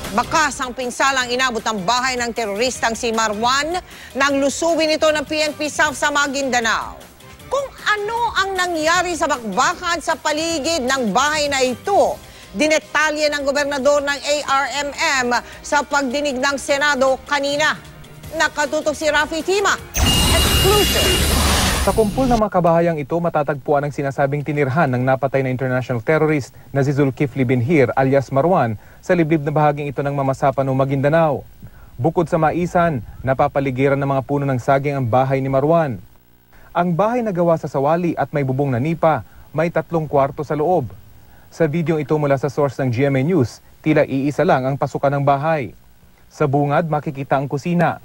Bakas ang pinsalang inabot ng bahay ng teroristang si Marwan nang lusuwin ito ng PNP South sa Maguindanao. Kung ano ang nangyari sa bakbakan sa paligid ng bahay na ito, dinetalye ng gobernador ng ARMM sa pagdinig ng Senado kanina. Nakatutok si Rafi Tima. Exclusive. Sa kumpul ng mga kabahayang ito, matatagpuan ang sinasabing tinirhan ng napatay na international terrorist na si Zulkifli Binhir alias Marwan sa liblib na bahaging ito ng Mamasapan o Maguindanao. Bukod sa maisan, napapaligiran ng mga puno ng saging ang bahay ni Marwan. Ang bahay na gawa sa sawali at may bubong na nipa, may 3 kwarto sa loob. Sa video ito mula sa source ng GMA News, tila iisa lang ang pasukan ng bahay. Sa bungad, makikita ang kusina.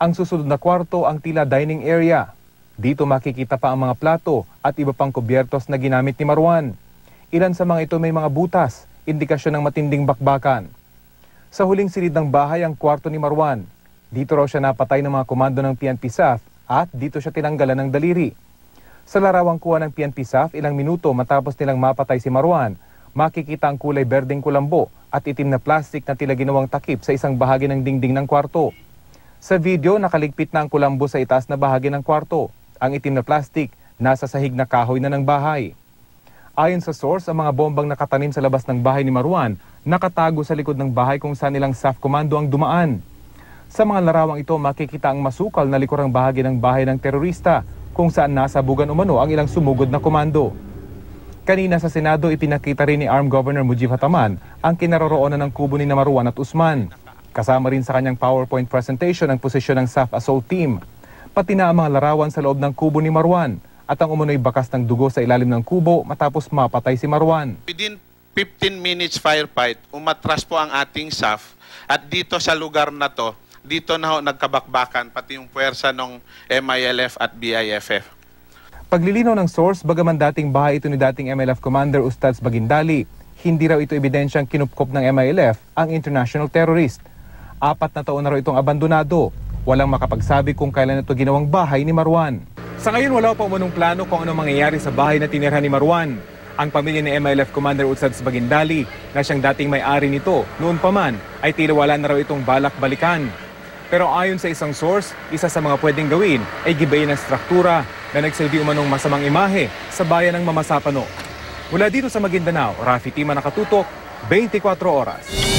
Ang susunod na kwarto ang tila dining area. Dito makikita pa ang mga plato at iba pang kubyertos na ginamit ni Marwan. Ilan sa mga ito may mga butas, indikasyon ng matinding bakbakan. Sa huling silid ng bahay ang kwarto ni Marwan. Dito raw siya napatay ng mga komando ng PNP SAF at dito siya tinanggalan ng daliri. Sa larawang kuha ng PNP SAF, ilang minuto matapos nilang mapatay si Marwan, makikita ang kulay berdeng kulambo at itim na plastik na tila ginawang takip sa isang bahagi ng dingding ng kwarto. Sa video, nakaligpit na ang kulambo sa itaas na bahagi ng kwarto. Ang itim na plastik nasa sahig na kahoy na ng bahay. Ayon sa source, ang mga bombang nakatanim sa labas ng bahay ni Marwan nakatago sa likod ng bahay kung saan ilang SAF komando ang dumaan. Sa mga larawang ito, makikita ang masukal na likurang bahagi ng bahay ng terorista kung saan nasabugan umano ang ilang sumugod na komando. Kanina sa Senado, ipinakita rin ni ARM Governor Mujib Hataman ang kinaroroonan ng kubo ni Marwan at Usman. Kasama rin sa kanyang PowerPoint presentation ang posisyon ng SAF Assault Team. Pati na ang mga larawan sa loob ng kubo ni Marwan at ang umunoy bakas ng dugo sa ilalim ng kubo matapos mapatay si Marwan. Within 15 minutes firefight, umatras po ang ating SAF at dito sa lugar na to, dito na ho nagkabakbakan pati yung puwersa ng MILF at BIFF. Paglilinaw ng source, bagaman dating bahay ito ni dating MILF Commander Ustaz Bagindali, hindi raw ito ebidensyang kinupkop ng MILF ang international terrorist. 4 na taon na raw itong abandonado. Walang makapagsabi kung kailan ito ginawang bahay ni Marwan. Sa ngayon, wala pa umunong plano kung ano mangyayari sa bahay na tinirhan ni Marwan. Ang pamilya ni MILF Commander Ustaz Bagindali, na siyang dating may-ari nito, noon pa man, ay tila wala na raw itong balak-balikan. Pero ayon sa isang source, isa sa mga pwedeng gawin ay gibayin ng struktura na nagsilbi umanong masamang imahe sa bayan ng Mamasapano. Mula dito sa Maguindanao, Rafi Tima, nakatutok, 24 oras.